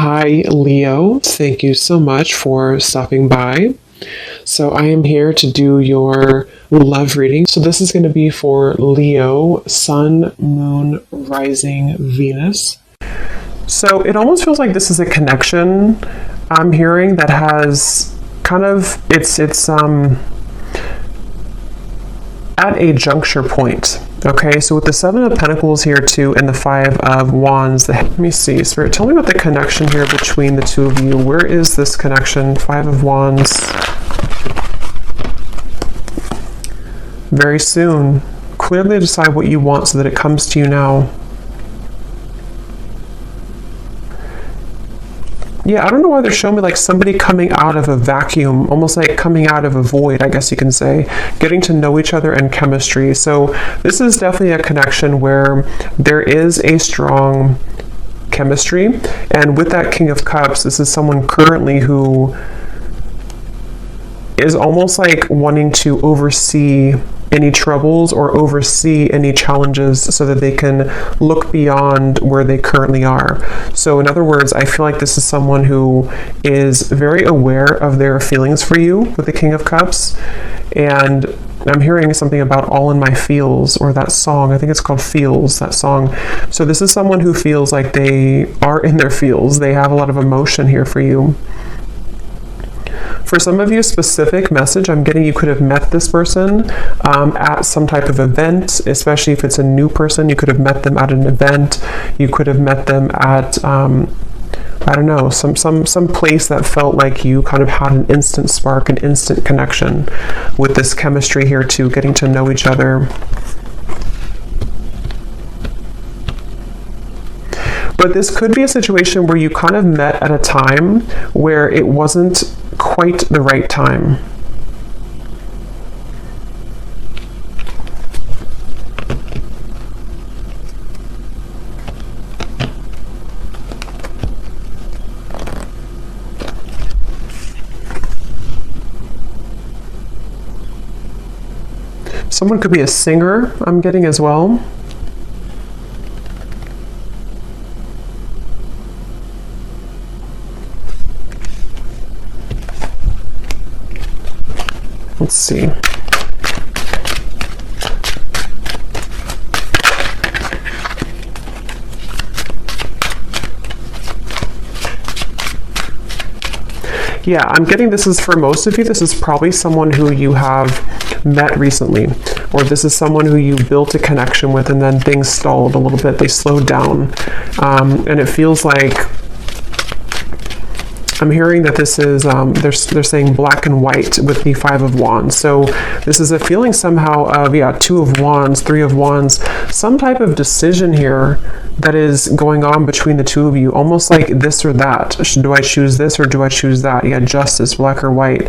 Hi, Leo. Thank you so much for stopping by. So, I am here to do your love reading. So, this is going to be for Leo, Sun, Moon, Rising, Venus. So, it almost feels like this is a connection I'm hearing that has kind of, it's at a juncture point. Okay, so with the Seven of Pentacles here too, and the Five of Wands, let me see, Spirit, tell me about the connection here between the two of you. Where is this connection? Five of Wands. Very soon. Clearly decide what you want so that it comes to you now. Yeah, I don't know why they're showing me like somebody coming out of a vacuum, almost like coming out of a void, I guess you can say, getting to know each other and chemistry. So this is definitely a connection where there is a strong chemistry. And with that King of Cups, this is someone currently who is almost like wanting to oversee any troubles or oversee any challenges so that they can look beyond where they currently are. So in other words, I feel like this is someone who is very aware of their feelings for you with the King of Cups. And I'm hearing something about All in My Feels, or that song. I think it's called Feels, that song. So this is someone who feels like they are in their feels. They have a lot of emotion here for you. For some of you, specific message I'm getting, you could have met this person at some type of event, especially if it's a new person. You could have met them at an event. You could have met them at, I don't know, some place that felt like you kind of had an instant spark, an instant connection with this chemistry here too, getting to know each other. But this could be a situation where you kind of met at a time where it wasn't quite the right time. Someone could be a singer, I'm getting as well. Let's see. Yeah, I'm getting this is for most of you, this is probably someone who you have met recently, or this is someone who you built a connection with and then things stalled a little bit, they slowed down. And it feels like I'm hearing that this is, they're saying black and white with the Five of Wands. So this is a feeling somehow of, Two of Wands, Three of Wands, some type of decision here that is going on between the two of you, almost like this or that. Do I choose this or do I choose that? Yeah, justice, black or white.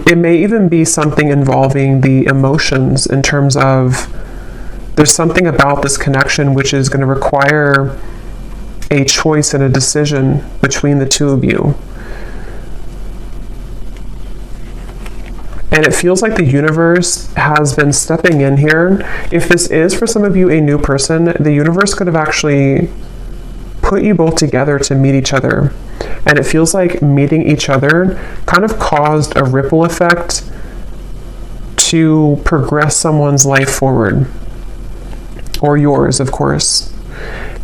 It may even be something involving the emotions in terms of there's something about this connection which is going to require a choice and a decision between the two of you. And it feels like the universe has been stepping in here. If this is for some of you a new person, the universe could have actually put you both together to meet each other. And it feels like meeting each other kind of caused a ripple effect to progress someone's life forward. Or yours, of course.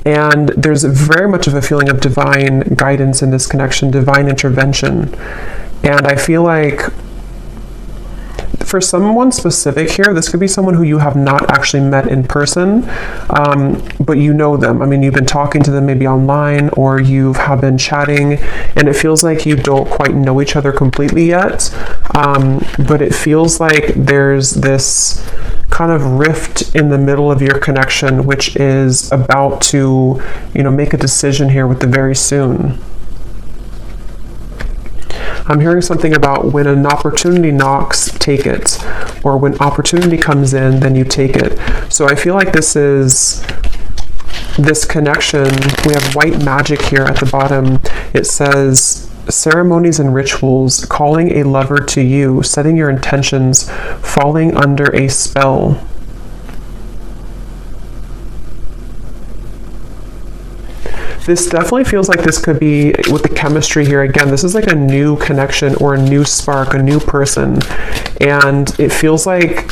And there's very much of a feeling of divine guidance in this connection, divine intervention. And I feel like for someone specific here, this could be someone who you have not actually met in person, but you know them. I mean, you've been talking to them maybe online, or you have been chatting, and it feels like you don't quite know each other completely yet. But it feels like there's this kind of rift in the middle of your connection, which is about to, make a decision here with the very soon. I'm hearing something about when an opportunity knocks, take it. Or when opportunity comes in, then you take it. So I feel like this is this connection. We have white magic here at the bottom. It says ceremonies and rituals, calling a lover to you, setting your intentions, falling under a spell. This definitely feels like this could be, with the chemistry here, again, this is like a new connection or a new spark, a new person. And it feels like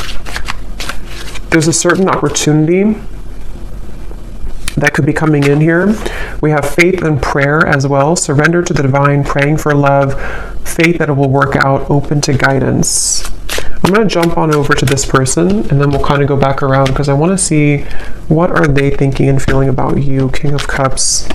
there's a certain opportunity that could be coming in here. We have faith and prayer as well. Surrender to the divine, praying for love, faith that it will work out, open to guidance. I'm going to jump on over to this person, and then we'll kind of go back around because I want to see what are they thinking and feeling about you. King of Cups.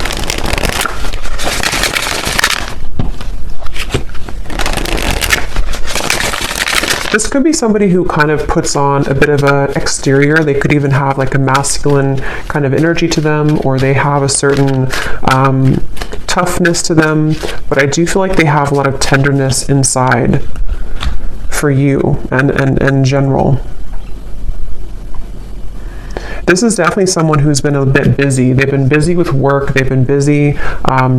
This could be somebody who kind of puts on a bit of an exterior. They could even have like a masculine kind of energy to them, or they have a certain toughness to them. But I do feel like they have a lot of tenderness inside for you and in general. This is definitely someone who's been a bit busy. They've been busy with work. They've been busy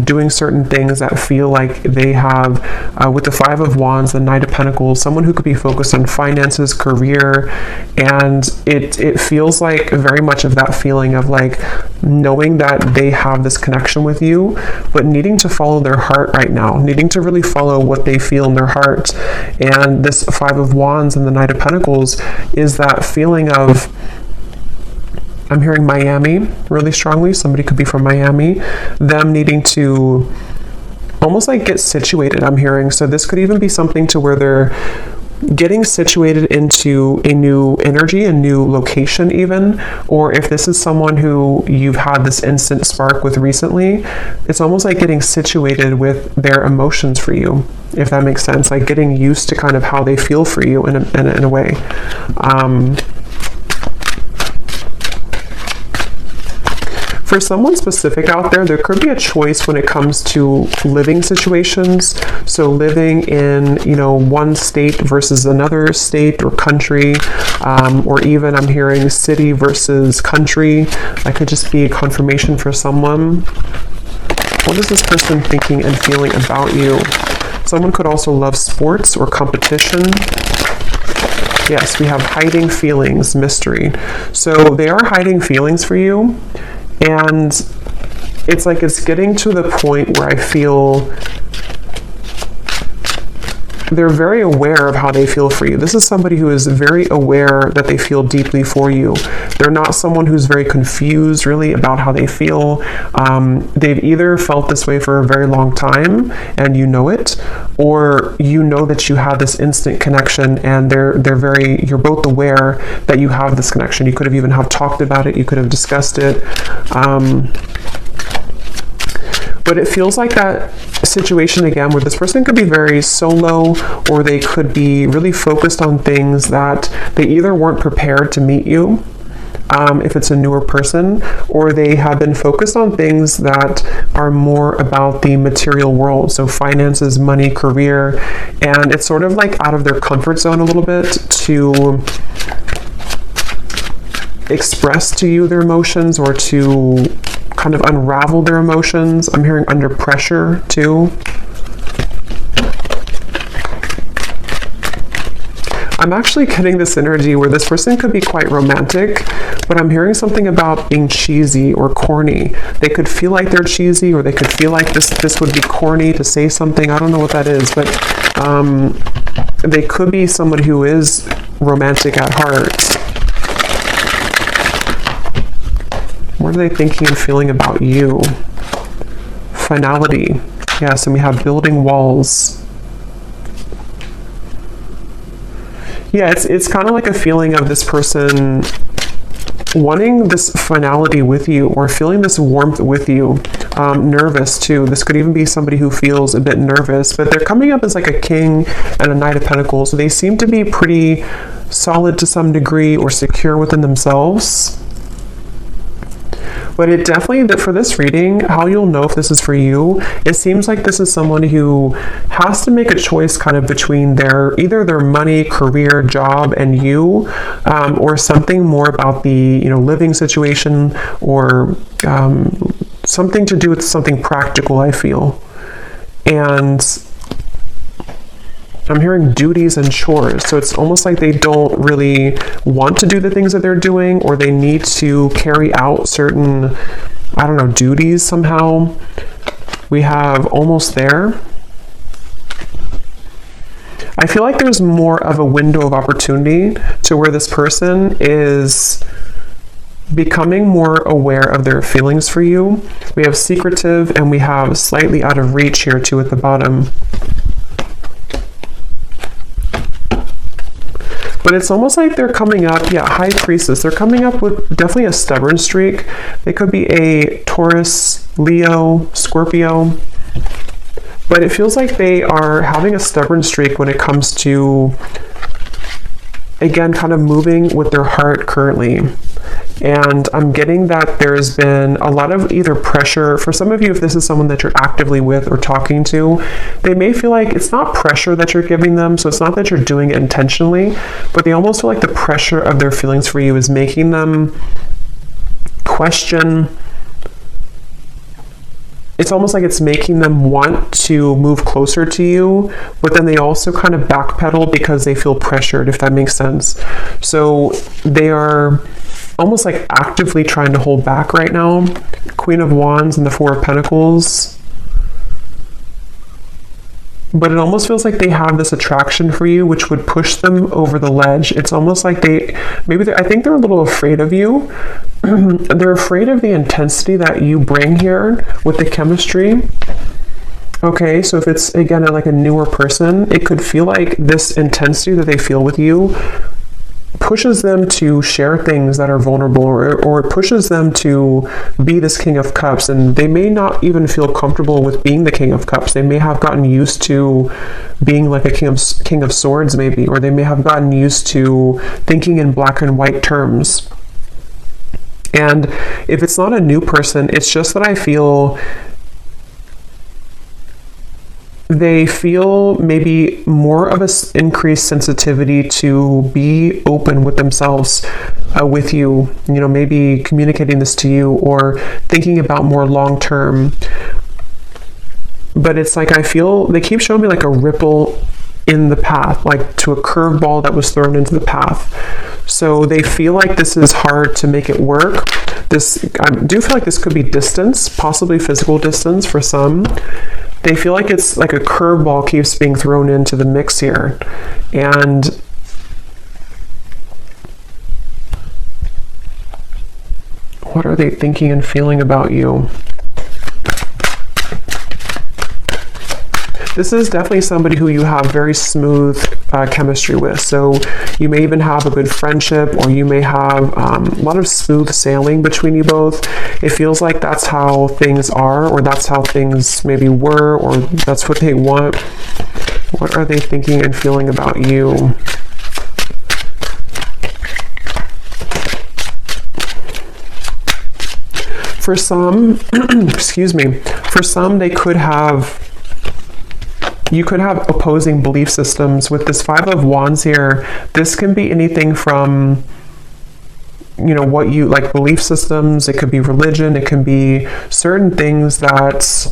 doing certain things that feel like they have, with the Five of Wands, the Knight of Pentacles, someone who could be focused on finances, career, and it feels like very much of that feeling of like knowing that they have this connection with you, but needing to follow their heart right now, needing to really follow what they feel in their heart. And this Five of Wands and the Knight of Pentacles is that feeling of, I'm hearing Miami really strongly. Somebody could be from Miami. Them needing to almost like get situated, I'm hearing. So this could even be something to where they're getting situated into a new energy, a new location even. Or if this is someone who you've had this instant spark with recently, it's almost like getting situated with their emotions for you, if that makes sense. Like getting used to kind of how they feel for you in a way. For someone specific out there, there could be a choice when it comes to living situations. So living in, one state versus another state or country, or even I'm hearing city versus country. That could just be a confirmation for someone. What is this person thinking and feeling about you? Someone could also love sports or competition. Yes, we have hiding feelings, mystery. So they are hiding feelings for you. And it's like it's getting to the point where I feel they're very aware of how they feel for you. This is somebody who is very aware that they feel deeply for you. They're not someone who's very confused really about how they feel. They've either felt this way for a very long time and you know it, or you know that you have this instant connection and you're both aware that you have this connection. You could have even talked about it. You could have discussed it. But it feels like that situation again where this person could be very solo, or they could be really focused on things that they either weren't prepared to meet you, if it's a newer person, or they have been focused on things that are more about the material world. So finances, money, career, and it's sort of like out of their comfort zone a little bit to express to you their emotions or to kind of unravel their emotions. I'm hearing under pressure too. I'm actually getting this energy where this person could be quite romantic, but I'm hearing something about being cheesy or corny. They could feel like they're cheesy, or they could feel like this would be corny to say something. I don't know what that is, but they could be somebody who is romantic at heart. What are they thinking and feeling about you? Finality. Yes, and we have building walls. Yeah, it's kind of like a feeling of this person wanting this finality with you, or feeling this warmth with you. Nervous too. This could even be somebody who feels a bit nervous, but they're coming up as like a king and a Knight of Pentacles. So they seem to be pretty solid to some degree, or secure within themselves. But it definitely, for this reading, how you'll know if this is for you, it seems like this is someone who has to make a choice kind of between either their money, career, job, and you, or something more about the, living situation, or something to do with something practical, I feel. And I'm hearing duties and chores. So it's almost like they don't really want to do the things that they're doing, or they need to carry out certain I don't know, duties somehow. We have almost there. I feel like there's more of a window of opportunity to where this person is becoming more aware of their feelings for you. We have secretive and we have slightly out of reach here too at the bottom. But it's almost like they're coming up, yeah, High Priestess. They're coming up with definitely a stubborn streak. They could be a Taurus, Leo, Scorpio. But it feels like they are having a stubborn streak when it comes to, again, kind of moving with their heart currently. And I'm getting that there's been a lot of either pressure. For some of you, if this is someone that you're actively with or talking to, they may feel like it's not pressure that you're giving them. So it's not that you're doing it intentionally, but they almost feel like the pressure of their feelings for you is making them question. It's almost like it's making them want to move closer to you, but then they also kind of backpedal because they feel pressured, if that makes sense. So they are almost like actively trying to hold back right now. Queen of Wands and the Four of Pentacles. But it almost feels like they have this attraction for you, which would push them over the ledge. It's almost like I think they're a little afraid of you. They're afraid of the intensity that you bring here with the chemistry. Okay, so if it's, again, like a newer person, it could feel like this intensity that they feel with you pushes them to share things that are vulnerable, or it pushes them to be this King of Cups, and they may not even feel comfortable with being the King of Cups. They may have gotten used to being like a King of Swords maybe, or they may have gotten used to thinking in black and white terms. And if it's not a new person, it's just that I feel they feel maybe more of an increased sensitivity to be open with themselves, with you, maybe communicating this to you or thinking about more long term. But it's like, I feel they keep showing me like a ripple in the path, like to a curveball that was thrown into the path. So they feel like this is hard to make it work. I do feel like this could be distance, possibly physical distance for some. They feel like it's like a curveball keeps being thrown into the mix here. And what are they thinking and feeling about you? This is definitely somebody who you have very smooth chemistry with. So you may even have a good friendship, or you may have a lot of smooth sailing between you both. It feels like that's how things are, or that's how things maybe were, or that's what they want. What are they thinking and feeling about you? For some, excuse me, for some you could have opposing belief systems. With this Five of Wands here, this can be anything from, what you like, belief systems. It could be religion. It can be certain things that,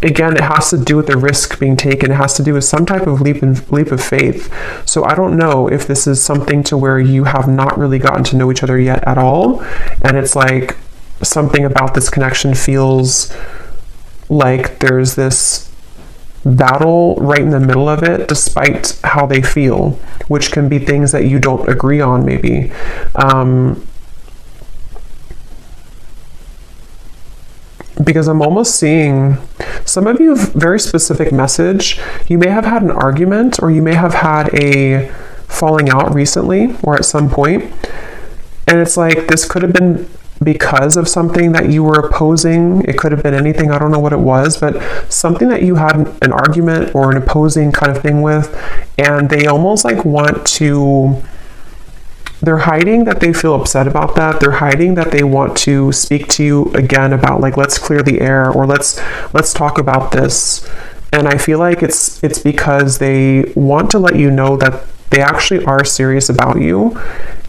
again, it has to do with the risk being taken. It has to do with some type of leap of faith. So I don't know if this is something to where you have not really gotten to know each other yet at all. And it's like something about this connection feels like there's this battle right in the middle of it, despite how they feel, which can be things that you don't agree on maybe. Because I'm almost seeing some of you have very specific message. You may have had an argument, or you may have had a falling out recently or at some point. And it's like, this could have been because of something that you were opposing. It could have been anything, I don't know what it was, but something that you had an argument or an opposing kind of thing with, and they almost like they're hiding that they feel upset about that. They're hiding that they want to speak to you again about like, let's clear the air, or let's talk about this. And I feel like it's because they want to let you know that they actually are serious about you,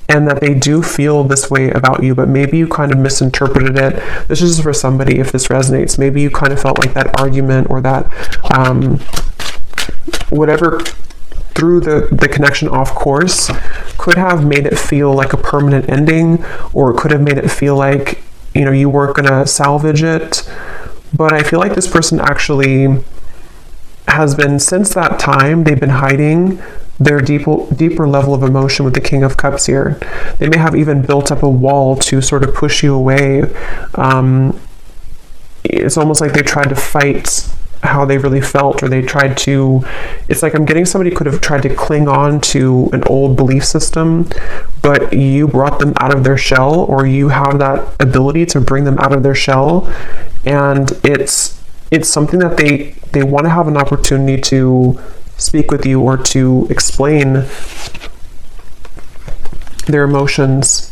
and that they do feel this way about you, but maybe you kind of misinterpreted it. This is for somebody, if this resonates. Maybe you kind of felt like that argument or that whatever threw the connection off course could have made it feel like a permanent ending, or it could have made it feel like, you weren't going to salvage it. But I feel like this person actually has been, since that time, they've been hiding their deeper level of emotion with the King of Cups here. They may have even built up a wall to sort of push you away. It's almost like they tried to fight how they really felt, or they tried to, it's like I'm getting somebody could have tried to cling on to an old belief system, but you brought them out of their shell, or you have that ability to bring them out of their shell. And it's something that they want to have an opportunity to speak with you or to explain their emotions.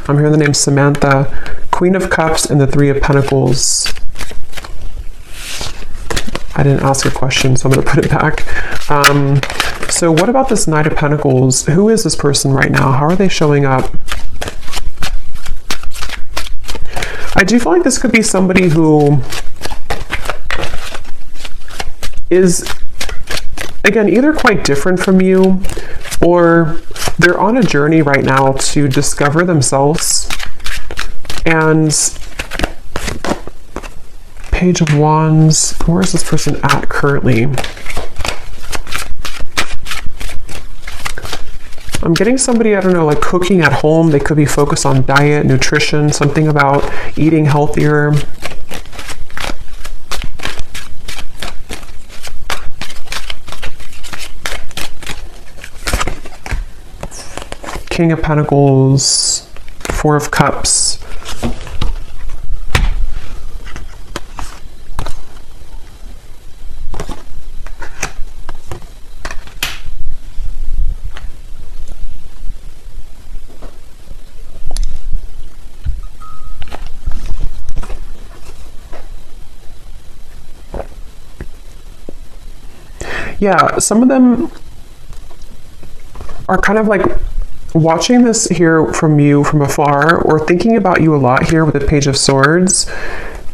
I'm hearing the name Samantha, Queen of Cups and the Three of Pentacles. I didn't ask a question, so I'm going to put it back. So what about this Knight of Pentacles? Who is this person right now? How are they showing up? I do feel like this could be somebody who is, again, either quite different from you, or they're on a journey right now to discover themselves. And Page of Wands, where is this person at currently? I'm getting somebody, I don't know, like cooking at home. They could be focused on diet, nutrition, something about eating healthier. King of Pentacles, Four of Cups. Yeah, some of them are kind of like watching this here from you from afar, or thinking about you a lot here with the Page of Swords,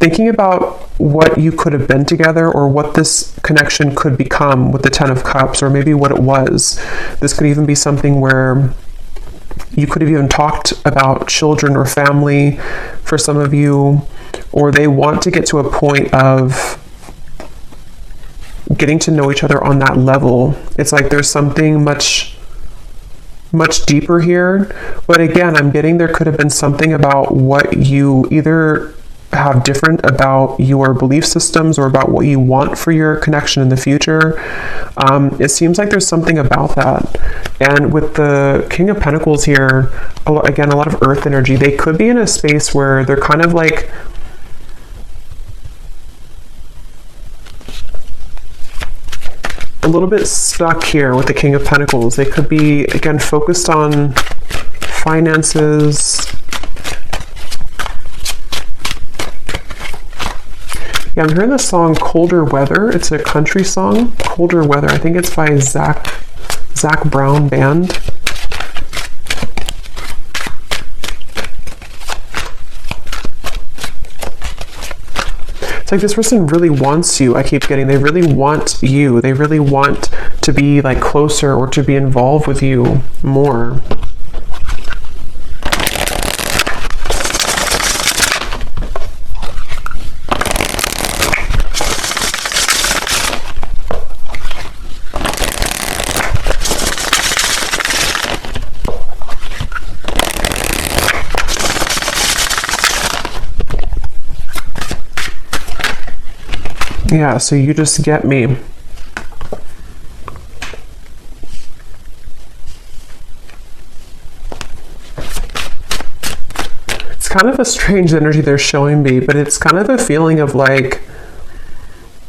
thinking about what you could have been together, or what this connection could become with the Ten of Cups, or maybe what it was. This could even be something where you could have even talked about children or family for some of you, or they want to get to a point of getting to know each other on that level. It's like there's something much deeper here. But again, I'm getting there could have been something about what you either have different about your belief systems, or about what you want for your connection in the future. It seems like there's something about that. And with the King of Pentacles here, again, a lot of earth energy. They could be in a space where they're kind of like a little bit stuck here with the King of Pentacles. They could be, again, focused on finances. Yeah, I'm hearing the song Colder Weather. It's a country song, Colder Weather. I think it's by Zach Brown Band. It's like this person really wants you. I keep getting, they really want you. They really want to be like closer, or to be involved with you more. Yeah, so you just get me. It's kind of a strange energy they're showing me, but it's kind of a feeling of like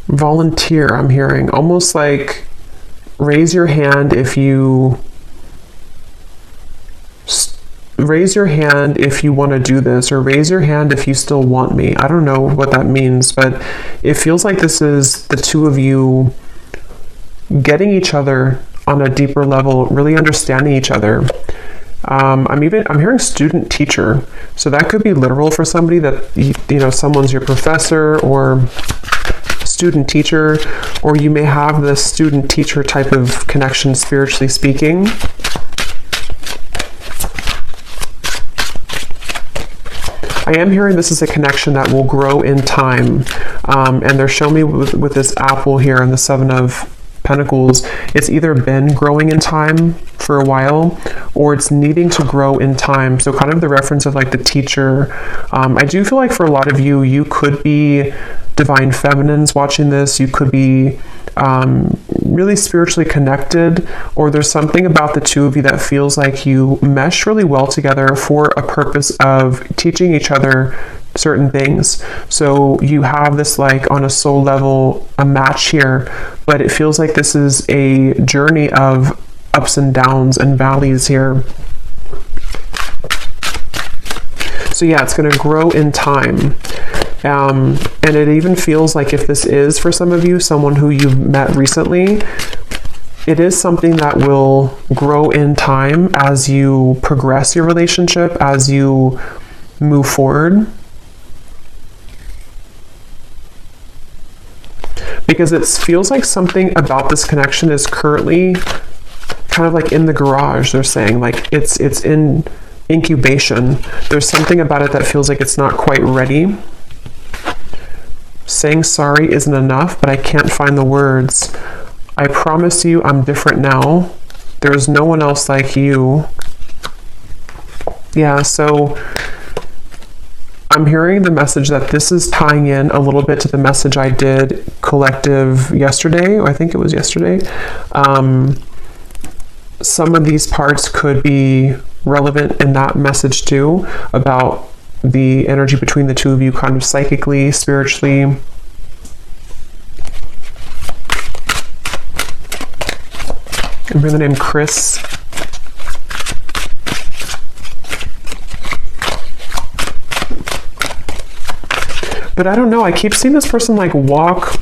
volunteer. I'm hearing almost like raise your hand if you want to do this, or raise your hand if you still want me. I don't know what that means, but it feels like this is the two of you getting each other on a deeper level, really understanding each other. I'm hearing student teacher, so that could be literal for somebody, that someone's your professor or student teacher, or you may have this student teacher type of connection spiritually speaking. I am hearing this is a connection that will grow in time. And they're showing me with this apple here and the Seven of Pentacles, it's either been growing in time for a while or it's needing to grow in time. So kind of the reference of like the teacher. I do feel like for a lot of you, you could be divine feminines watching this. You could be really spiritually connected, or there's something about the two of you that feels like you mesh really well together for a purpose of teaching each other certain things. So you have this like on a soul level a match here, but it feels like this is a journey of ups and downs and valleys here. So yeah, it's going to grow in time. And it even feels like if this is for some of you, someone who you've met recently, it is something that will grow in time as you progress your relationship, as you move forward. Because it feels like something about this connection is currently kind of like in the garage. They're saying like it's in incubation. There's something about it that feels like it's not quite ready. Saying sorry isn't enough, but I can't find the words. I promise you I'm different now. There's no one else like you. Yeah, so I'm hearing the message that this is tying in a little bit to the message I did collective yesterday. I think it was yesterday. Some of these parts could be relevant in that message too, about the energy between the two of you kind of psychically, spiritually. I'm hearing the name Chris. But I don't know, I keep seeing this person like walk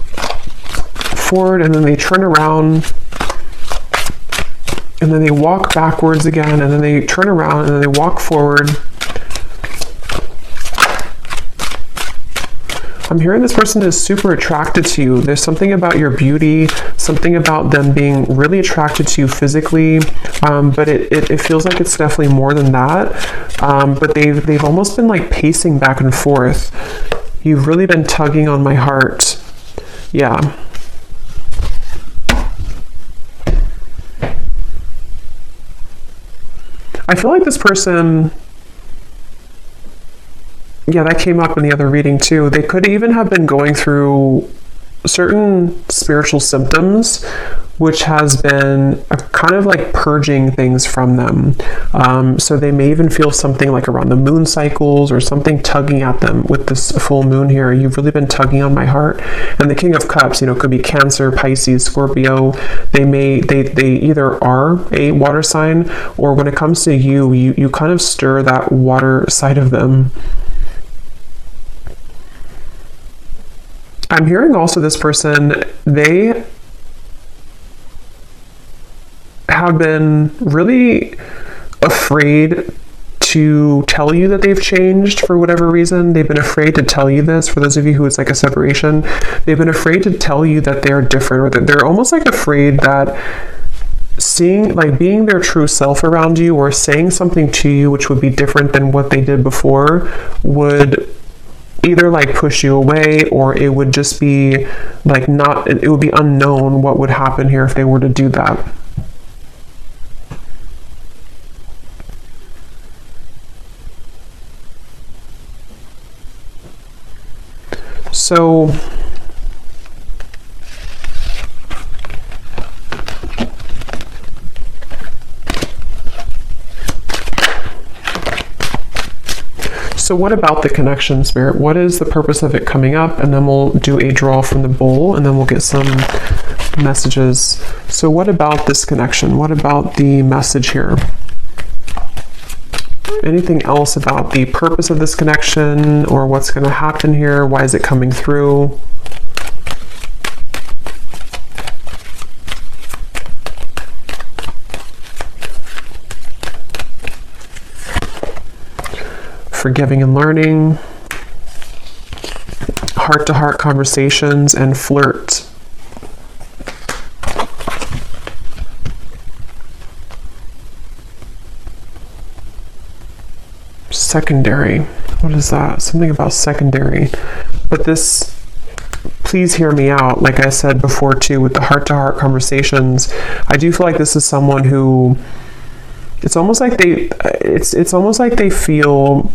forward and then they turn around and then they walk backwards again and then they turn around and then they walk forward. I'm hearing this person is super attracted to you. There's something about your beauty, something about them being really attracted to you physically, but it feels like it's definitely more than that. But they've almost been like pacing back and forth. You've really been tugging on my heart. Yeah. I feel like this person, yeah, that came up in the other reading too. They could even have been going through certain spiritual symptoms, which has been a kind of like purging things from them. So they may even feel something like around the moon cycles or something tugging at them with this full moon here. You've really been tugging on my heart. And the King of Cups, you know, could be Cancer, Pisces, Scorpio. They either are a water sign, or when it comes to you kind of stir that water side of them. I'm hearing also this person, they have been really afraid to tell you that they've changed for whatever reason. They've been afraid to tell you this. For those of you who it's like a separation, they've been afraid to tell you that they're different, or that they're almost like afraid that being their true self around you or saying something to you which would be different than what they did before would either like push you away, or it would just be like it would be unknown what would happen here if they were to do that. So what about the connection, Spirit? What is the purpose of it coming up? And then we'll do a draw from the bowl, and then we'll get some messages. So what about this connection? What about the message here? Anything else about the purpose of this connection, or what's going to happen here? Why is it coming through? Forgiving and learning, heart-to-heart conversations, and flirt. Secondary. what is that? Something about secondary. But this, please hear me out. Like I said before too, with the heart-to-heart conversations, I do feel like this is someone who, it's almost like they feel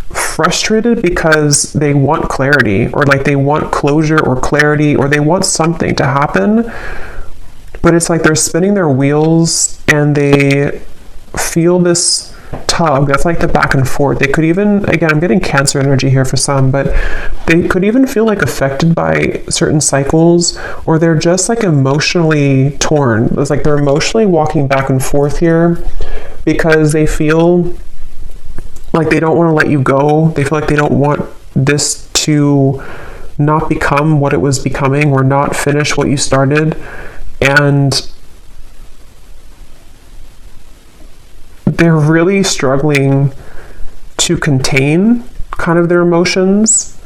frustrated because they want clarity, or like they want closure or clarity, or they want something to happen, but it's like they're spinning their wheels and they feel this tug that's like the back and forth. They could even, again, I'm getting Cancer energy here for some, but they could even feel like affected by certain cycles, or they're just like emotionally torn. It's like they're emotionally walking back and forth here because they feel like they don't want to let you go. They feel like they don't want this to not become what it was becoming, or not finish what you started. And they're really struggling to contain kind of their emotions.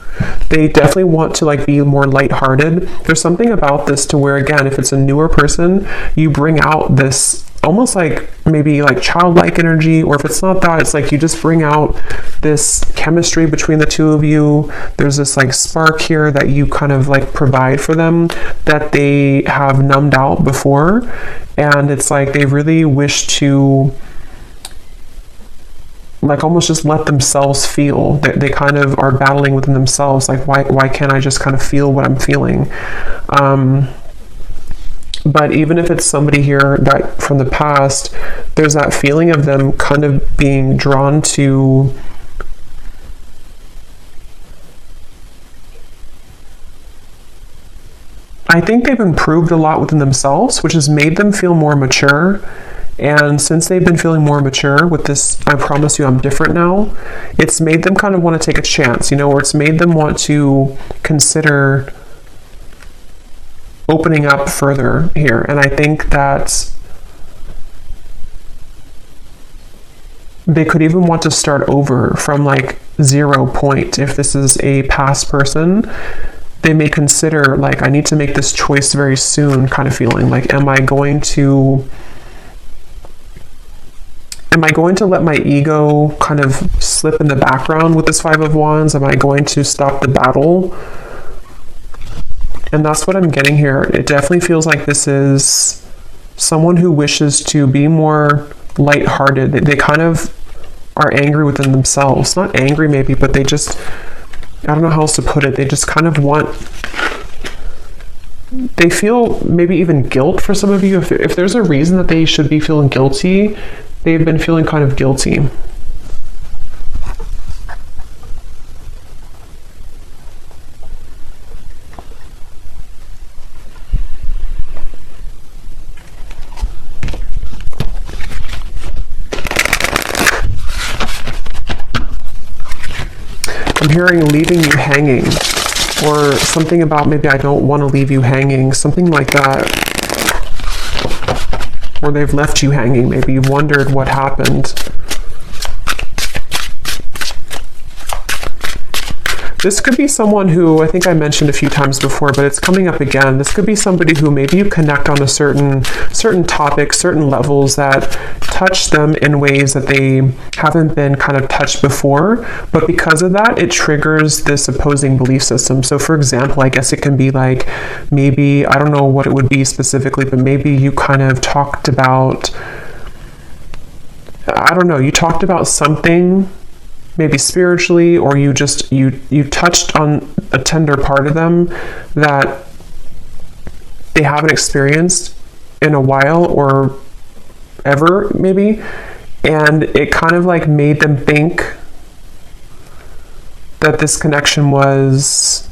They definitely want to like be more lighthearted. There's something about this to where, again, if it's a newer person, you bring out this almost like maybe like childlike energy, or if it's not that, it's like you just bring out this chemistry between the two of you. There's this like spark here that you kind of like provide for them that they have numbed out before, and it's like they really wish to like almost just let themselves feel. They kind of are battling within themselves, like why can't I just kind of feel what I'm feeling? But even if it's somebody here that from the past, there's that feeling of them kind of being drawn to I think they've improved a lot within themselves, which has made them feel more mature. And since they've been feeling more mature with this, I promise you I'm different now, it's made them kind of want to take a chance, or it's made them want to consider opening up further here. And I think that they could even want to start over from like 0 point. If this is a past person, they may consider like, I need to make this choice very soon kind of feeling. Like, am I going to let my ego kind of slip in the background with this Five of Wands? Am I going to stop the battle? And that's what I'm getting here. It definitely feels like this is someone who wishes to be more lighthearted. They kind of are angry within themselves. Not angry maybe, but they just, I don't know how else to put it. They just kind of want, they feel maybe even guilt for some of you. If there's a reason that they should be feeling guilty, they've been feeling kind of guilty. I'm hearing leaving you hanging, or something about maybe I don't want to leave you hanging, something like that. Or they've left you hanging. Maybe you've wondered what happened. This could be someone who, I think I mentioned a few times before, but it's coming up again. This could be somebody who maybe you connect on a certain topics, certain levels that touch them in ways that they haven't been kind of touched before. But because of that, it triggers this opposing belief system. So for example, I guess it can be like, maybe, I don't know what it would be specifically, but maybe you kind of talked about, I don't know, you talked about something maybe spiritually, or you just you touched on a tender part of them that they haven't experienced in a while or ever maybe, and it kind of like made them think that this connection was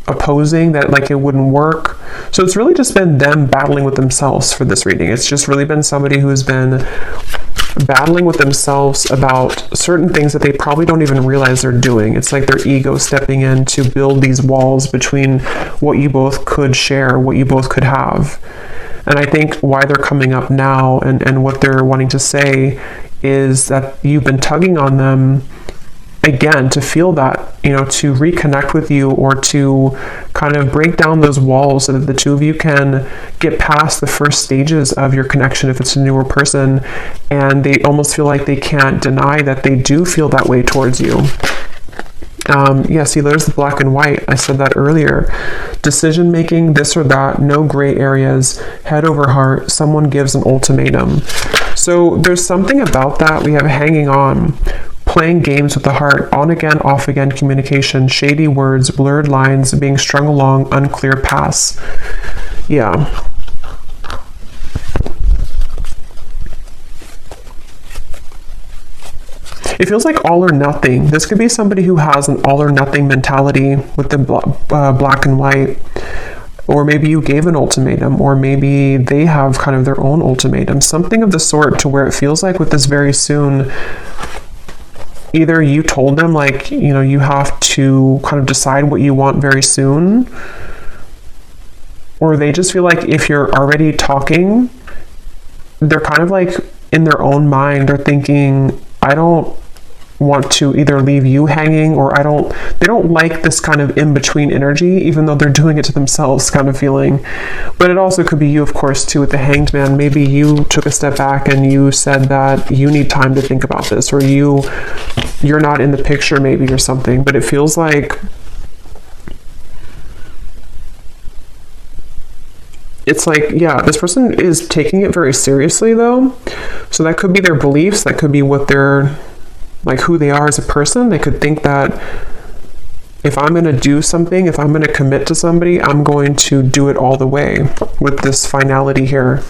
opposing, that like it wouldn't work. So it's really just been them battling with themselves for this reading. It's just really been somebody who's been battling with themselves about certain things that they probably don't even realize they're doing. It's like their ego stepping in to build these walls between what you both could share, what you both could have. And I think why they're coming up now and what they're wanting to say is that you've been tugging on them again, to feel that, to reconnect with you, or to kind of break down those walls so that the two of you can get past the first stages of your connection if it's a newer person, and they almost feel like they can't deny that they do feel that way towards you. Yeah, see, there's the black and white. I said that earlier. Decision making, this or that, no gray areas, head over heart, someone gives an ultimatum. So there's something about that. We have hanging on, playing games with the heart, on again, off again communication, shady words, blurred lines, being strung along, unclear paths. Yeah. It feels like all or nothing. This could be somebody who has an all or nothing mentality with the black and white. Or maybe you gave an ultimatum, or maybe they have kind of their own ultimatum. Something of the sort, to where it feels like with this very soon, either you told them like, you have to kind of decide what you want very soon, or they just feel like if you're already talking, they're kind of like in their own mind, they're thinking, I don't want to either leave you hanging, or they don't like this kind of in-between energy, even though they're doing it to themselves kind of feeling. But it also could be you, of course, too, with the Hanged Man. Maybe you took a step back and you said that you need time to think about this, or you're not in the picture maybe, or something. But it feels like it's like, yeah, this person is taking it very seriously though. So that could be their beliefs, that could be what they're like, who they are as a person. They could think that if I'm going to do something, if I'm going to commit to somebody, I'm going to do it all the way with this finality here.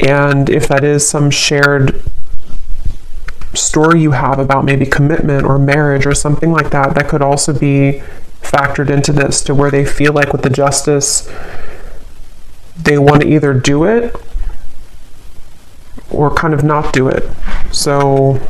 And if that is some shared story you have about maybe commitment or marriage or something like that, that could also be factored into this, to where they feel like with the Justice, they want to either do it or kind of not do it. So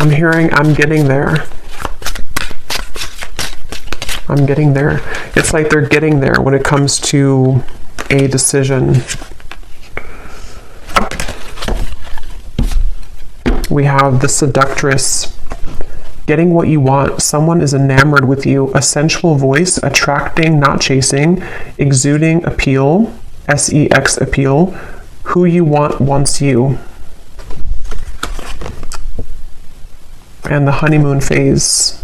I'm hearing, I'm getting there. I'm getting there. It's like they're getting there when it comes to a decision. We have the Seductress, getting what you want. Someone is enamored with you. A sensual voice, attracting, not chasing, exuding appeal, sex appeal. Who you want wants you. And the honeymoon phase.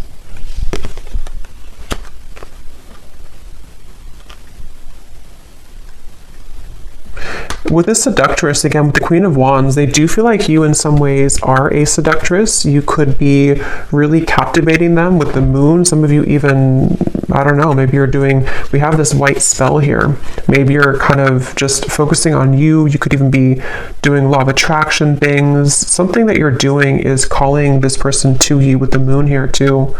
With this Seductress, again, with the Queen of Wands, they do feel like you in some ways are a seductress. You could be really captivating them with the moon. Some of you even, I don't know, maybe you're doing, we have this white spell here. Maybe you're kind of just focusing on you. You could even be doing law of attraction things. Something that you're doing is calling this person to you with the moon here too.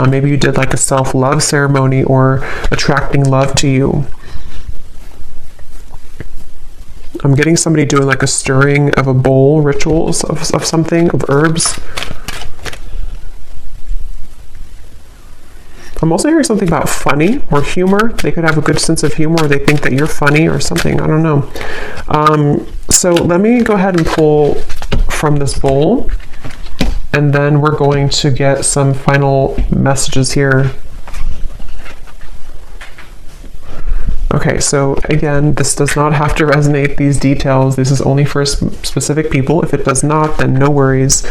Maybe you did like a self-love ceremony, or attracting love to you. I'm getting somebody doing like a stirring of a bowl, rituals of something, of herbs. I'm also hearing something about funny or humor. They could have a good sense of humor, or they think that you're funny or something. I don't know. So let me go ahead and pull from this bowl, and then we're going to get some final messages here. Okay, so again, this does not have to resonate, these details. This is only for specific people. If it does not, then no worries.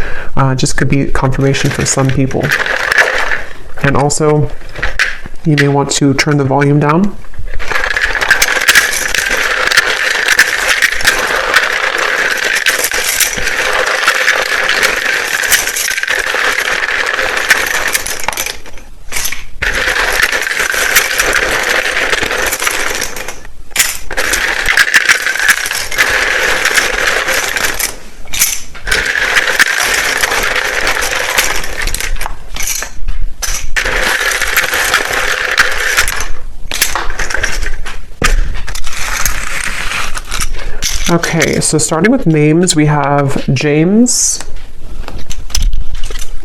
Just could be confirmation for some people. And also, you may want to turn the volume down. Okay, so starting with names, we have James,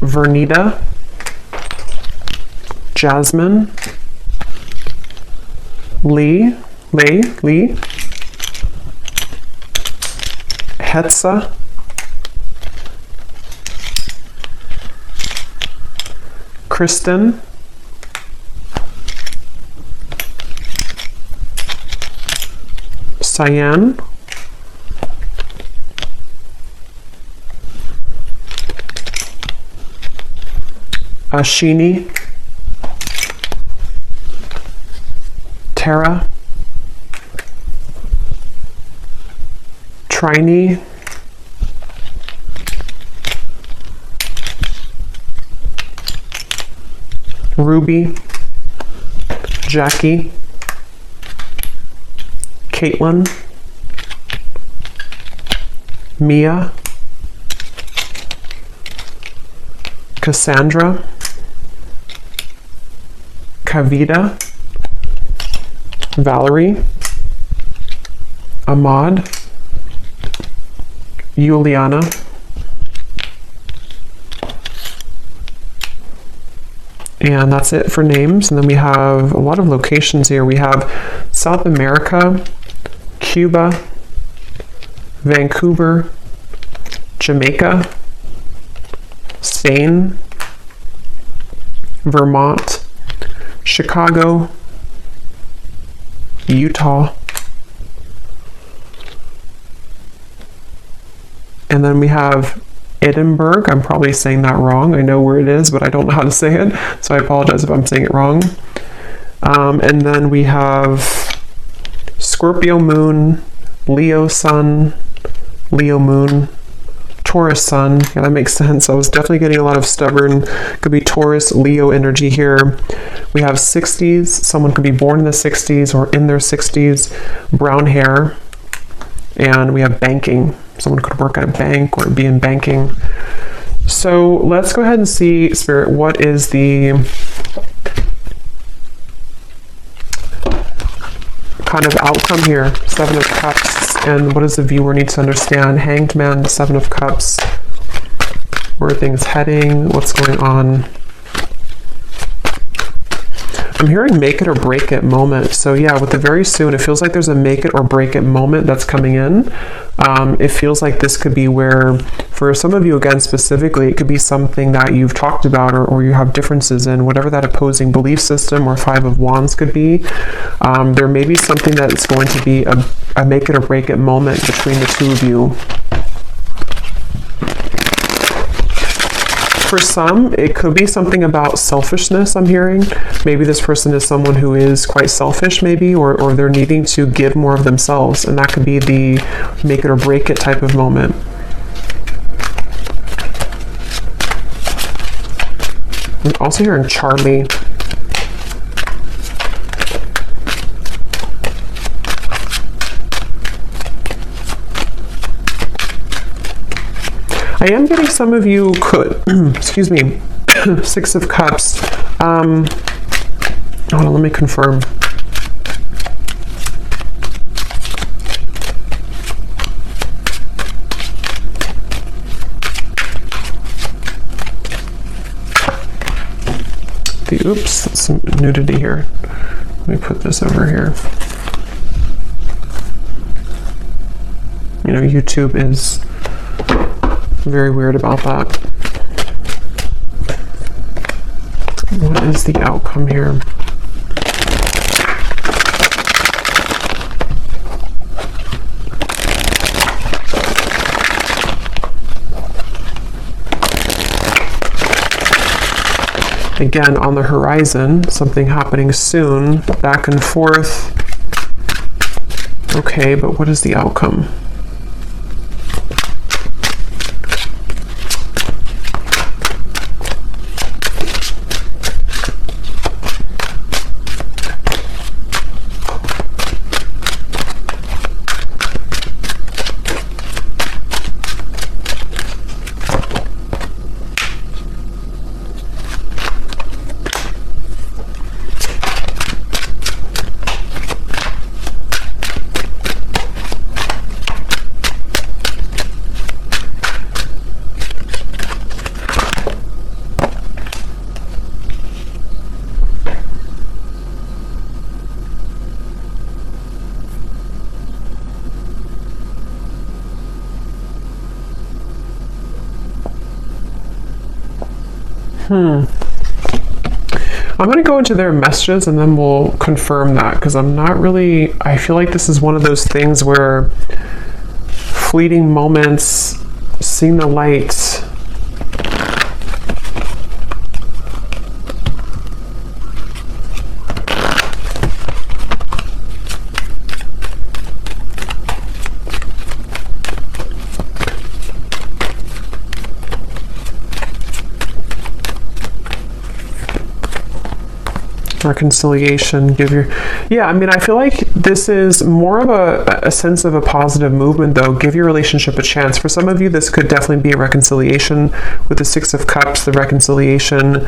Vernita, Jasmine, Lee, Hetza, Kristen, Cyan, Ashini, Tara, Trini, Ruby, Jackie, Caitlin, Mia, Cassandra, Kavita, Valerie, Ahmad, Juliana, and that's it for names. And then we have a lot of locations here. We have South America, Cuba, Vancouver, Jamaica, Spain, Vermont, Chicago, Utah, and then we have Edinburgh. I'm probably saying that wrong. I know where it is, but I don't know how to say it, so I apologize if I'm saying it wrong. And then we have Scorpio moon, Leo sun, Leo moon, Taurus sun. Yeah, that makes sense. I was definitely getting a lot of stubborn, could be Taurus, Leo energy here. We have 60s. Someone could be born in the 60s or in their 60s, brown hair. And we have banking. Someone could work at a bank or be in banking. So let's go ahead and see, Spirit, what is the kind of outcome here? Seven of Cups. And what does the viewer need to understand? Hanged Man, Seven of Cups. Where are things heading? What's going on? I'm hearing make it or break it moment. So yeah, with the very soon, it feels like there's a make it or break it moment that's coming in. It feels like this could be where, for some of you again specifically, it could be something that you've talked about or you have differences in, whatever that opposing belief system or Five of Wands could be. There may be something that's going to be a make it or break it moment between the two of you. For some, it could be something about selfishness, I'm hearing. Maybe this person is someone who is quite selfish, maybe, or they're needing to give more of themselves, and that could be the make it or break it type of moment. I'm also hearing Charlie. I am getting some of you could, excuse me, Six of Cups. Hold on, let me confirm. Oops, that's some nudity here. Let me put this over here. You know, YouTube is very weird about that. What is the outcome here? Again, on the horizon, something happening soon, back and forth. Okay, but what is the outcome? I'm going to go into their messages and then we'll confirm that, because I feel like this is one of those things where fleeting moments, seeing the light. Reconciliation, I feel like this is more of a sense of a positive movement, though. Give your relationship a chance. For some of you, this could definitely be a reconciliation with the Six of Cups, the reconciliation.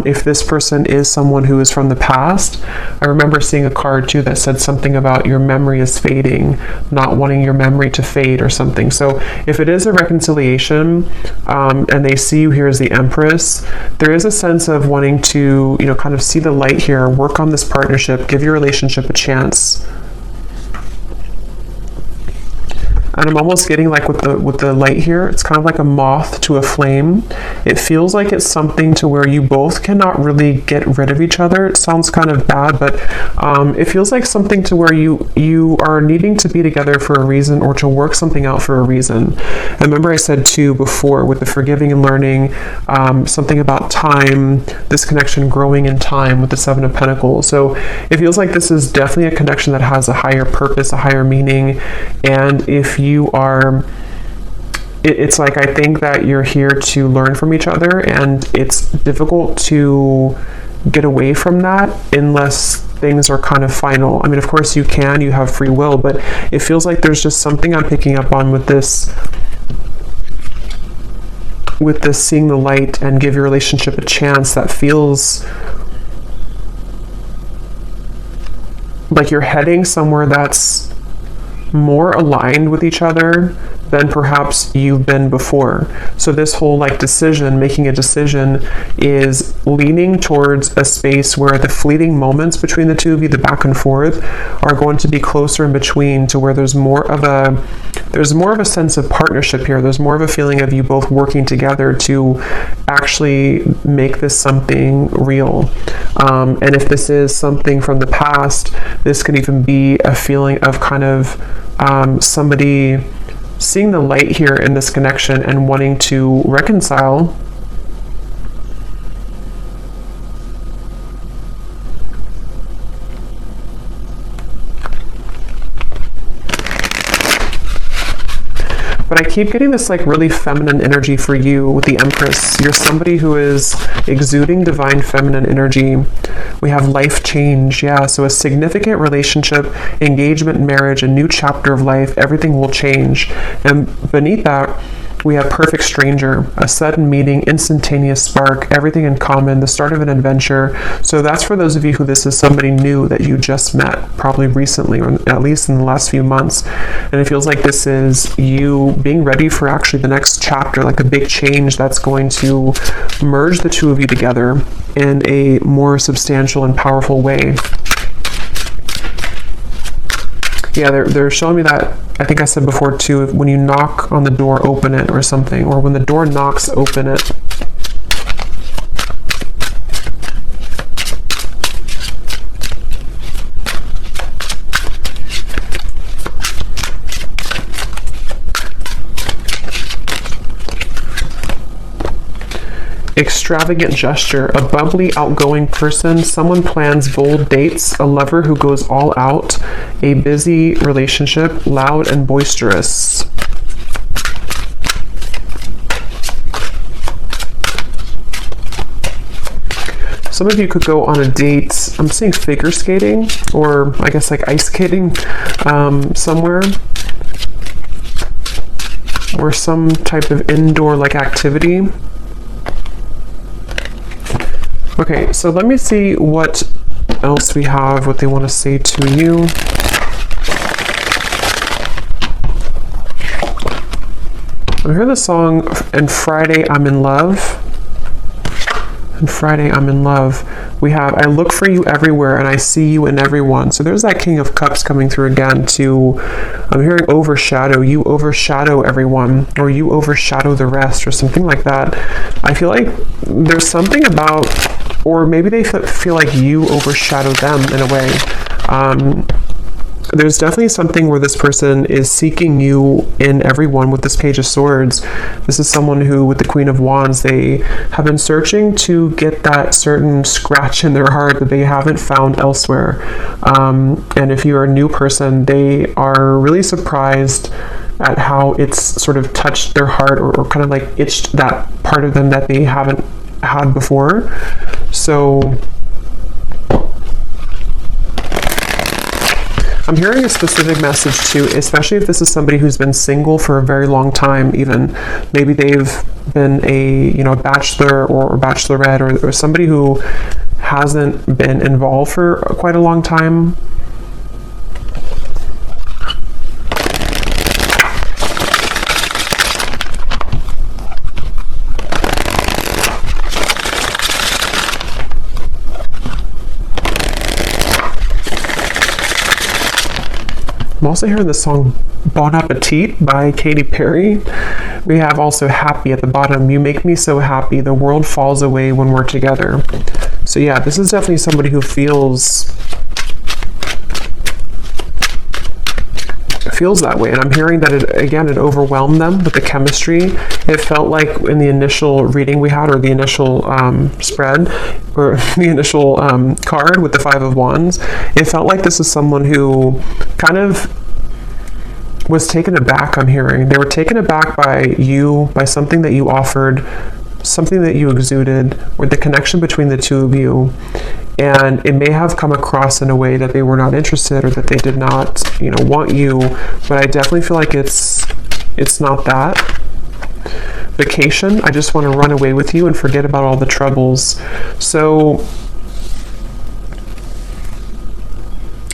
If this person is someone who is from the past, I remember seeing a card too that said something about your memory is fading, not wanting your memory to fade or something. So if it is a reconciliation, and they see you here as the Empress, there is a sense of wanting to, kind of see the light here, work on this partnership, give your relationship a chance. And I'm almost getting like with the light here, it's kind of like a moth to a flame. It feels like it's something to where you both cannot really get rid of each other. It sounds kind of bad, but it feels like something to where you are needing to be together for a reason, or to work something out for a reason. And remember I said too before with the forgiving and learning, something about time, this connection growing in time with the Seven of Pentacles. So it feels like this is definitely a connection that has a higher purpose, a higher meaning. And if you are, it's like, I think that you're here to learn from each other, and it's difficult to get away from that unless things are kind of final. I mean, of course you have free will, but it feels like there's just something I'm picking up on with this seeing the light and give your relationship a chance, that feels like you're heading somewhere that's more aligned with each other than perhaps you've been before. So this whole making a decision is leaning towards a space where the fleeting moments between the two of you, the back and forth, are going to be closer in between, to where there's more of a sense of partnership here. There's more of a feeling of you both working together to actually make this something real. And if this is something from the past, this could even be a feeling of kind of somebody seeing the light here in this connection and wanting to reconcile. But I keep getting this really feminine energy for you with the Empress. You're somebody who is exuding divine feminine energy. We have life change, so a significant relationship, engagement, marriage, a new chapter of life, everything will change. And beneath that, we have perfect stranger, a sudden meeting, instantaneous spark, everything in common, the start of an adventure. So that's for those of you who this is somebody new that you just met, probably recently, or at least in the last few months. And it feels like this is you being ready for actually the next chapter, like a big change that's going to merge the two of you together in a more substantial and powerful way. Yeah, they're showing me that, I think I said before too, when you knock on the door, open it, or something, or when the door knocks, open it. Extravagant gesture, a bubbly, outgoing person, someone plans bold dates, a lover who goes all out, a busy relationship, loud and boisterous. Some of you could go on a date, I'm seeing figure skating, or I guess ice skating somewhere, or some type of indoor activity. Okay, so let me see what else we have, what they want to say to you. I hear the song, and Friday I'm in Love. And Friday, I'm in love. We have, I look for you everywhere and I see you in everyone. So there's that King of Cups coming through again to, I'm hearing overshadow. You overshadow everyone, or you overshadow the rest, or something like that. I feel like there's something about, or maybe they feel like you overshadow them in a way. There's definitely something where this person is seeking you in everyone with this Page of Swords. This is someone who, with the Queen of Wands, they have been searching to get that certain scratch in their heart that they haven't found elsewhere. And if you're a new person, they are really surprised at how it's sort of touched their heart, or kind of like itched that part of them that they haven't had before. So I'm hearing a specific message too, especially if this is somebody who's been single for a very long time. Even maybe they've been a bachelor or bachelorette, or somebody who hasn't been involved for quite a long time. I'm also hearing the song Bon Appetit by Katy Perry. We have also Happy at the bottom. You make me so happy. The world falls away when we're together. So yeah, this is definitely somebody who feels that way. And I'm hearing that it overwhelmed them with the chemistry. It felt like in the initial reading we had, or the initial spread, or the initial card with the Five of Wands, it felt like this is someone who kind of was taken aback. I'm hearing they were taken aback by something that you offered, something that you exuded, or the connection between the two of you. And it may have come across in a way that they were not interested, or that they did not, want you. But I definitely feel like it's not that. Vacation, I just want to run away with you and forget about all the troubles. So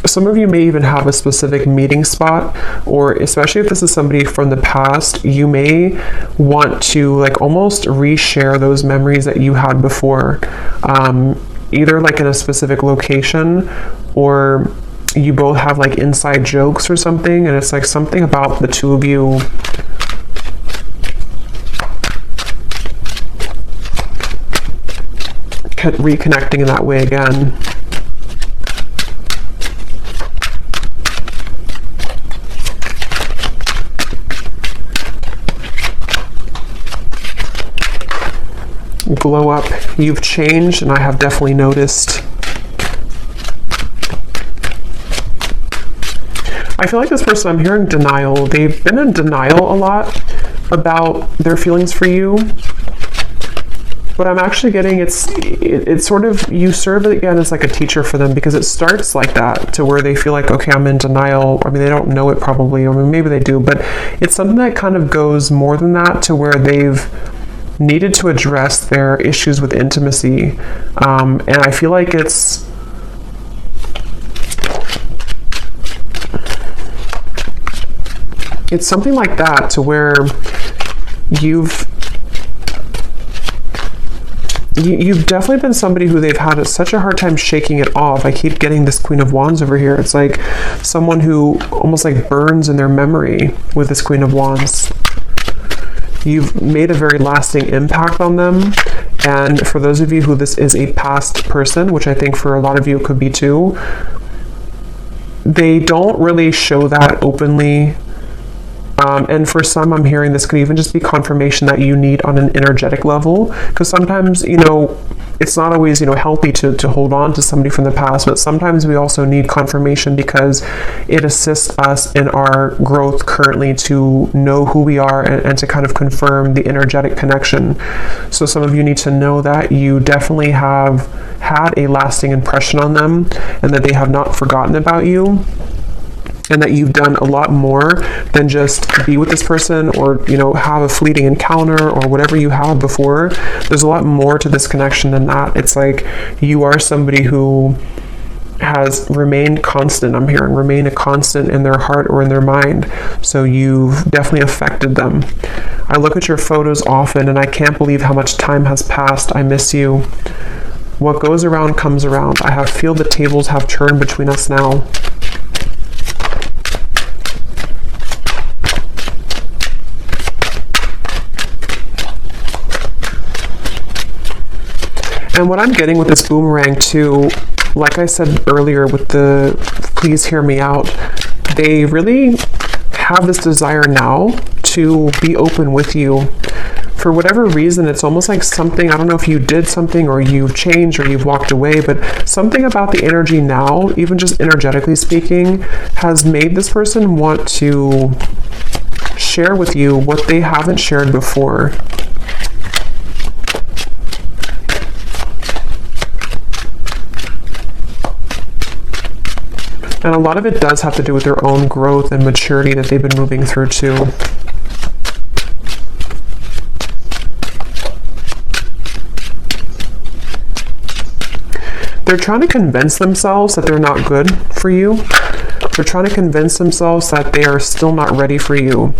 some of you may even have a specific meeting spot, or especially if this is somebody from the past, you may want to like almost reshare those memories that you had before. Either like in a specific location, or you both have like inside jokes or something, and it's like something about the two of you reconnecting in that way again. Glow up. You've changed, and I have definitely noticed. I feel like this person, I'm hearing denial. They've been in denial a lot about their feelings for you. But I'm actually getting it's sort of, you serve it again as like a teacher for them, because it starts like that, to where they feel like, okay, I'm in denial. I mean, they don't know it probably, or maybe they do, but it's something that kind of goes more than that, to where they've needed to address their issues with intimacy. And I feel like it's something like that, to where you've definitely been somebody who they've had such a hard time shaking it off. I keep getting this Queen of Wands over here. It's like someone who almost like burns in their memory with this Queen of Wands. You've made a very lasting impact on them. And for those of you who this is a past person, which I think for a lot of you it could be too, they don't really show that openly. And for some, I'm hearing this could even just be confirmation that you need on an energetic level, because sometimes, it's not always, healthy to hold on to somebody from the past, but sometimes we also need confirmation, because it assists us in our growth currently to know who we are, and to kind of confirm the energetic connection. So some of you need to know that you definitely have had a lasting impression on them, and that they have not forgotten about you. And that you've done a lot more than just be with this person, or have a fleeting encounter, or whatever you had before. There's a lot more to this connection than that. It's like you are somebody who has remained constant. I'm hearing remain a constant in their heart or in their mind. So you've definitely affected them. I look at your photos often and I can't believe how much time has passed. I miss you. What goes around comes around. I feel the tables have turned between us now. And what I'm getting with this boomerang too, like I said earlier with the please hear me out, they really have this desire now to be open with you. For whatever reason, it's almost like something, I don't know if you did something or you've changed or you've walked away, but something about the energy now, even just energetically speaking, has made this person want to share with you what they haven't shared before. And a lot of it does have to do with their own growth and maturity that they've been moving through too. They're trying to convince themselves that they're not good for you. They're trying to convince themselves that they are still not ready for you.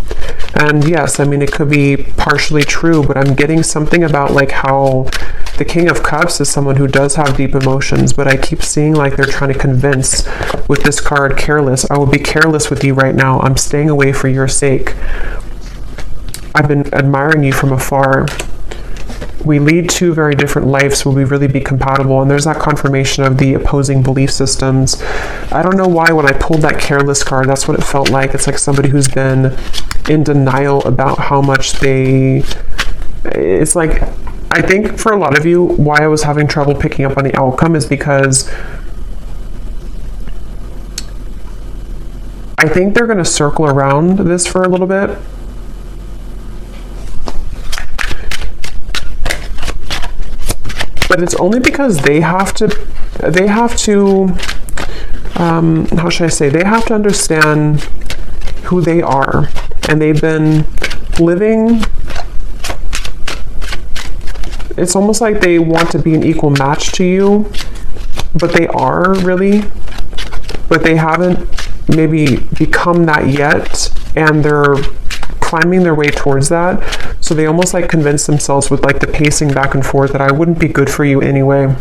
And yes, I mean, it could be partially true, but I'm getting something about like how the King of Cups is someone who does have deep emotions, but I keep seeing like they're trying to convince with this card, careless. I will be careless with you right now. I'm staying away for your sake. I've been admiring you from afar. We lead two very different lives. Will we really be compatible? And there's that confirmation of the opposing belief systems. I don't know why when I pulled that careless card, that's what it felt like. It's like somebody who's been in denial about how much it's like, I think for a lot of you, why I was having trouble picking up on the outcome is because I think they're going to circle around this for a little bit. But it's only because they have to, how should I say, they have to understand who they are. And they've been living, it's almost like they want to be an equal match to you, but they are really, but they haven't maybe become that yet, and they're climbing their way towards that. So they almost like convince themselves with like the pacing back and forth that I wouldn't be good for you anyway.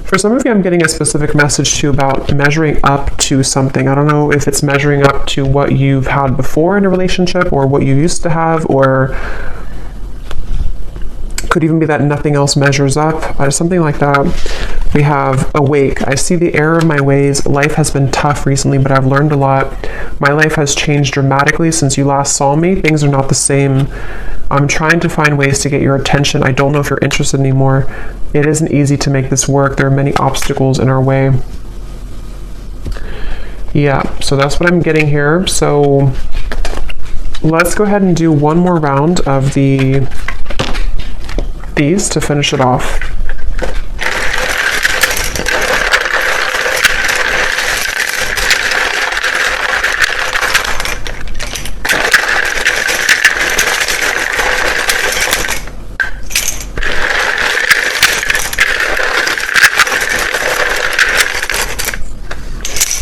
For some of you, I'm getting a specific message too about measuring up to something. I don't know if it's measuring up to what you've had before in a relationship or what you used to have, or could even be that nothing else measures up, something like that. We have awake. I see the error of my ways. Life has been tough recently, but I've learned a lot. My life has changed dramatically since you last saw me. Things are not the same. I'm trying to find ways to get your attention. I don't know if you're interested anymore. It isn't easy to make this work. There are many obstacles in our way. Yeah, so that's what I'm getting here. So let's go ahead and do one more round of these to finish it off.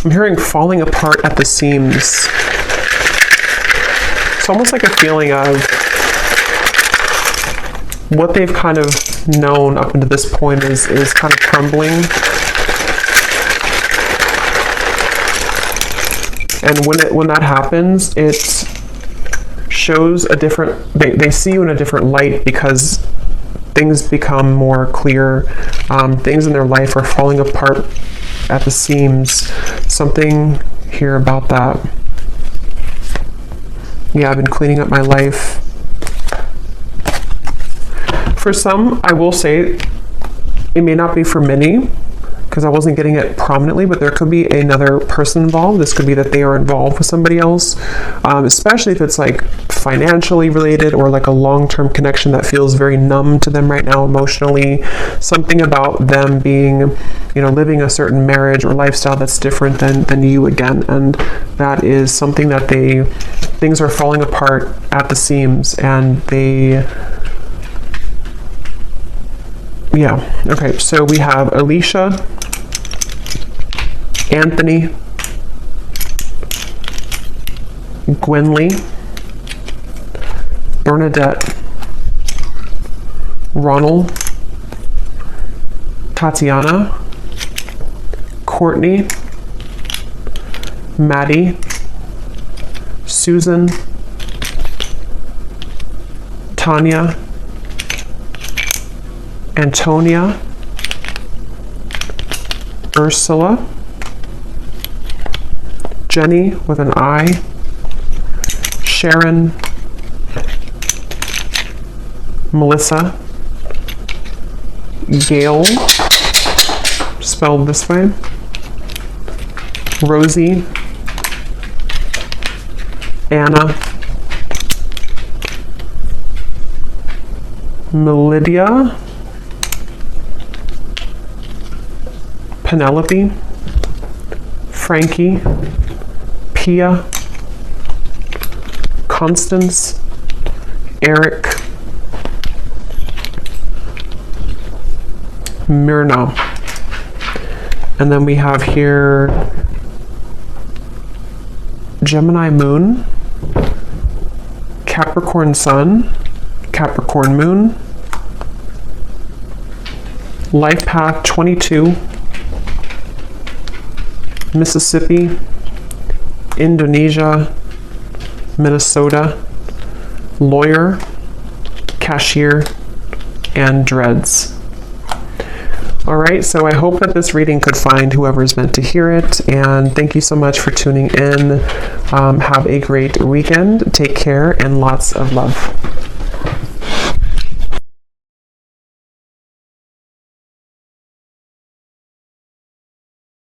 I'm hearing falling apart at the seams. It's almost like a feeling of what they've kind of known up until this point is kind of crumbling. And when that happens, it shows a different, they see you in a different light because things become more clear. Things in their life are falling apart at the seams. Something here about that. Yeah, I've been cleaning up my life. For some, I will say, it may not be for many, because I wasn't getting it prominently, but there could be another person involved. This could be that they are involved with somebody else, especially if it's like financially related or like a long-term connection that feels very numb to them right now emotionally. Something about them being, living a certain marriage or lifestyle that's different than you again. And that is something that things are falling apart at the seams, and Yeah. Okay. So we have Alicia, Anthony, Gwynly, Bernadette, Ronald, Tatiana, Courtney, Maddie, Susan, Tanya, Antonia, Ursula, Jenny with an I, Sharon, Melissa, Gail, spelled this way, Rosie, Anna, Melidia, Penelope, Frankie, Pia, Constance, Eric, Myrna. And then we have here Gemini Moon, Capricorn Sun, Capricorn Moon, Life Path 22, Mississippi, Indonesia, Minnesota, Lawyer, Cashier, and Dreads. All right, so I hope that this reading could find whoever's meant to hear it, and thank you so much for tuning in. Have a great weekend. Take care, and lots of love.